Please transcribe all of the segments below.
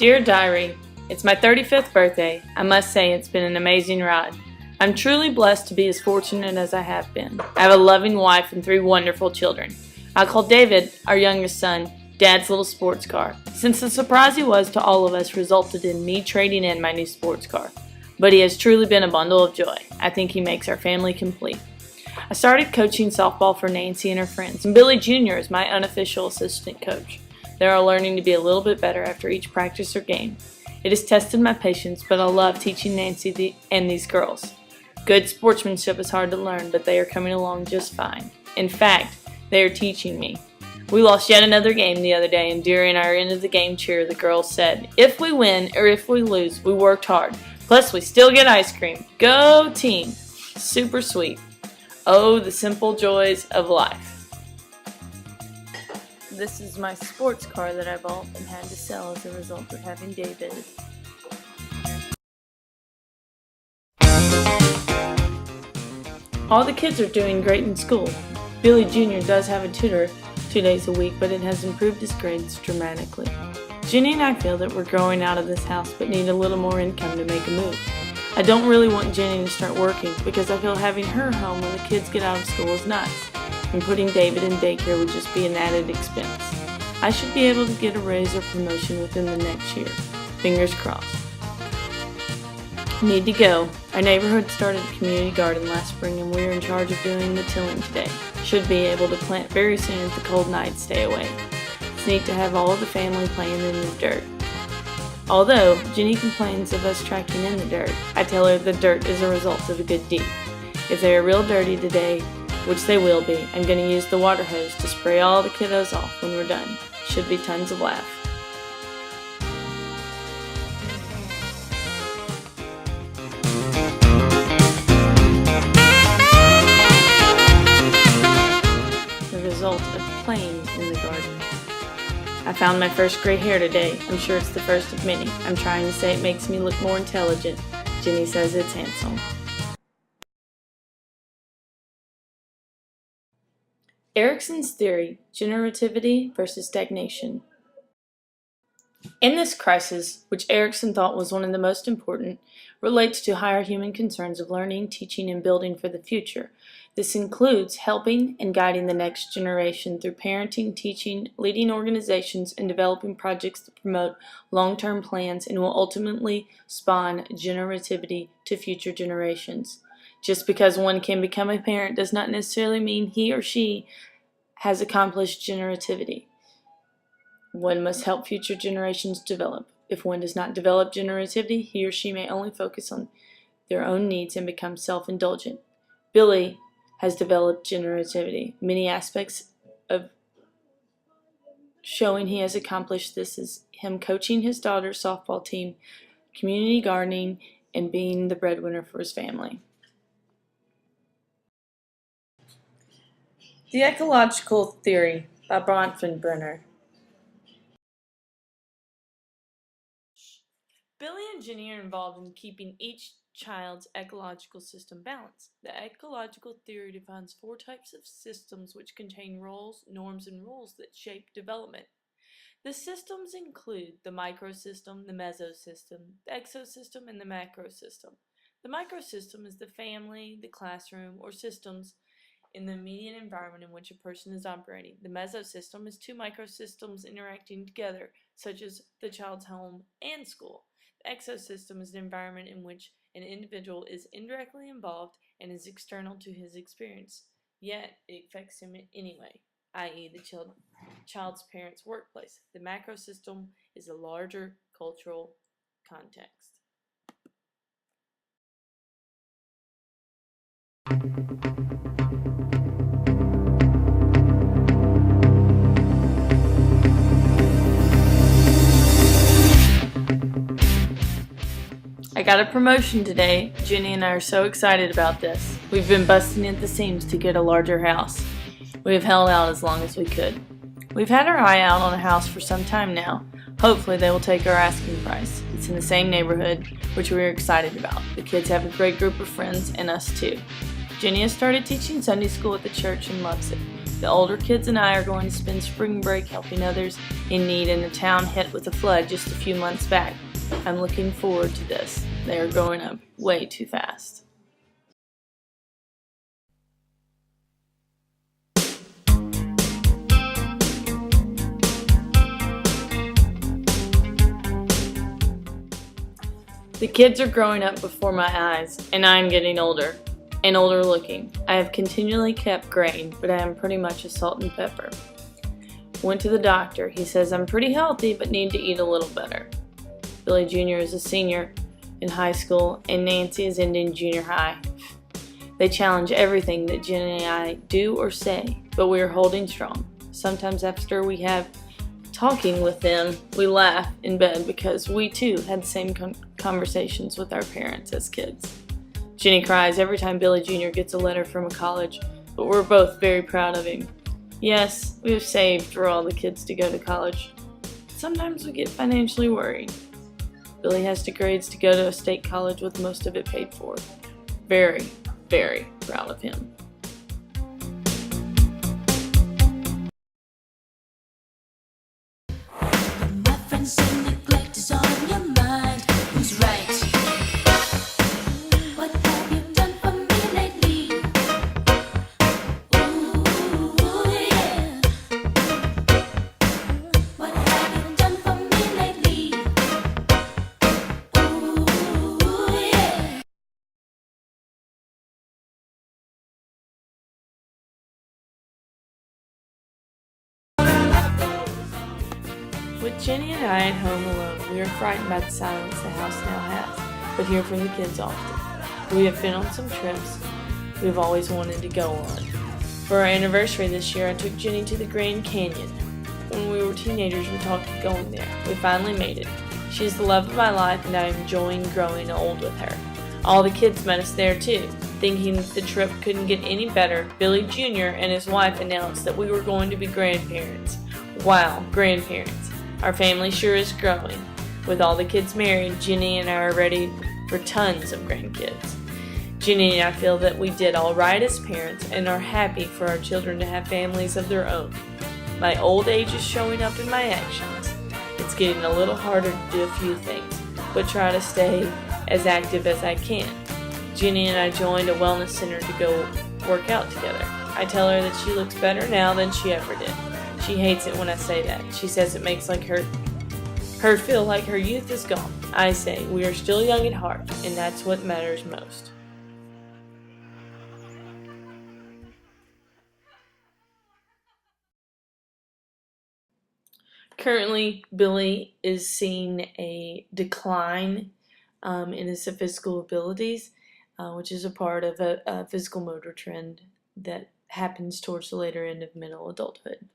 Dear Diary, it's my 35th birthday. I must say it's been an amazing ride. I'm truly blessed to be as fortunate as I have been. I have a loving wife and 3 wonderful children. I call David, our youngest son, Dad's little sports car, since the surprise he was to all of us resulted in me trading in my new sports car. But he has truly been a bundle of joy. I think he makes our family complete. I started coaching softball for Nancy and her friends, and Billy Jr. is my unofficial assistant coach. They are learning to be a little bit better after each practice or game. It has tested my patience, but I love teaching Nancy and these girls. Good sportsmanship is hard to learn, but they are coming along just fine. In fact, they are teaching me. We lost yet another game the other day, and during our end of the game cheer, the girls said, "If we win or if we lose, we worked hard. Plus, we still get ice cream. Go team!" Super sweet. Oh, the simple joys of life. This is my sports car that I bought and had to sell as a result of having David. All the kids are doing great in school. Billy Jr. does have a tutor 2 days a week, but it has improved his grades dramatically. Jenny and I feel that we're growing out of this house but need a little more income to make a move. I don't really want Jenny to start working because I feel having her home when the kids get out of school is nice, and putting David in daycare would just be an added expense. I should be able to get a raise or promotion within the next year. Fingers crossed. Need to go. Our neighborhood started a community garden last spring and we're in charge of doing the tilling today. Should be able to plant very soon if the cold nights stay away. It's neat to have all of the family playing in the dirt. Although Jenny complains of us tracking in the dirt, I tell her the dirt is a result of a good deed. If they are real dirty today, which they will be, I'm going to use the water hose to spray all the kiddos off when we're done. Should be tons of laugh. The result of playing in the garden. I found my first gray hair today. I'm sure it's the first of many. I'm trying to say it makes me look more intelligent. Jenny says it's handsome. Erickson's theory, generativity versus stagnation. In this crisis, which Erickson thought was one of the most important, relates to higher human concerns of learning, teaching, and building for the future. This includes helping and guiding the next generation through parenting, teaching, leading organizations, and developing projects that promote long-term plans and will ultimately spawn generativity to future generations. Just because one can become a parent does not necessarily mean he or she has accomplished generativity. One must help future generations develop. If one does not develop generativity, he or she may only focus on their own needs and become self-indulgent. Billy has developed generativity. Many aspects of showing he has accomplished this is him coaching his daughter's softball team, community gardening, and being the breadwinner for his family. The Ecological Theory by Bronfenbrenner. Billy and Jenny are involved in keeping each child's ecological system balanced. The ecological theory defines 4 types of systems which contain roles, norms, and rules that shape development. The systems include the microsystem, the mesosystem, the exosystem, and the macrosystem. The microsystem is the family, the classroom, or systems in the immediate environment in which a person is operating. The mesosystem is 2 microsystems interacting together, such as the child's home and school. The exosystem is an environment in which an individual is indirectly involved and is external to his experience, yet it affects him anyway, i.e. the child's parents' workplace. The macrosystem is a larger cultural context. I got a promotion today. Jenny and I are so excited about this. We've been busting at the seams to get a larger house. We have held out as long as we could. We've had our eye out on a house for some time now. Hopefully they will take our asking price. It's in the same neighborhood, which we are excited about. The kids have a great group of friends, and us too. Jenny has started teaching Sunday school at the church and loves it. The older kids and I are going to spend spring break helping others in need in a town hit with a flood just a few months back. I'm looking forward to this. They are growing up way too fast. The kids are growing up before my eyes, and I am getting older, and older looking. I have continually kept grain, but I am pretty much a salt and pepper. Went to the doctor. He says I'm pretty healthy, but need to eat a little better. Billy Jr. is a senior in high school, and Nancy is ending junior high. They challenge everything that Jenny and I do or say, but we are holding strong. Sometimes after we have talking with them, we laugh in bed because we too had the same conversations with our parents as kids. Jenny cries every time Billy Jr. gets a letter from a college, but we're both very proud of him. Yes, we have saved for all the kids to go to college. Sometimes we get financially worried. Billy has the grades to go to a state college with most of it paid for. Very, very proud of him. My friends say neglect is on your mind. Who's right? What have you done for me lately? Ooh, yeah. What have you done for me lately? Ooh, yeah. With Jenny and I at home alone, we are frightened by the silence the house now has, but hear from the kids often. We have been on some trips we've always wanted to go on. For our anniversary this year, I took Jenny to the Grand Canyon. When we were teenagers, we talked of going there. We finally made it. She is the love of my life, and I am enjoying growing old with her. All the kids met us there too. Thinking the trip couldn't get any better, Billy Jr. and his wife announced that we were going to be grandparents. Wow, grandparents. Our family sure is growing. With all the kids married, Jenny and I are ready for tons of grandkids. Jenny and I feel that we did all right as parents and are happy for our children to have families of their own. My old age is showing up in my actions. It's getting a little harder to do a few things, but try to stay as active as I can. Jenny and I joined a wellness center to go work out together. I tell her that she looks better now than she ever did. She hates it when I say that. She says it makes her feel like her youth is gone. I say we are still young at heart, and that's what matters most. Currently, Billy is seeing a decline in his physical abilities, which is a part of a physical motor trend that happens towards the later end of middle adulthood.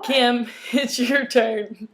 Kim, it's your turn.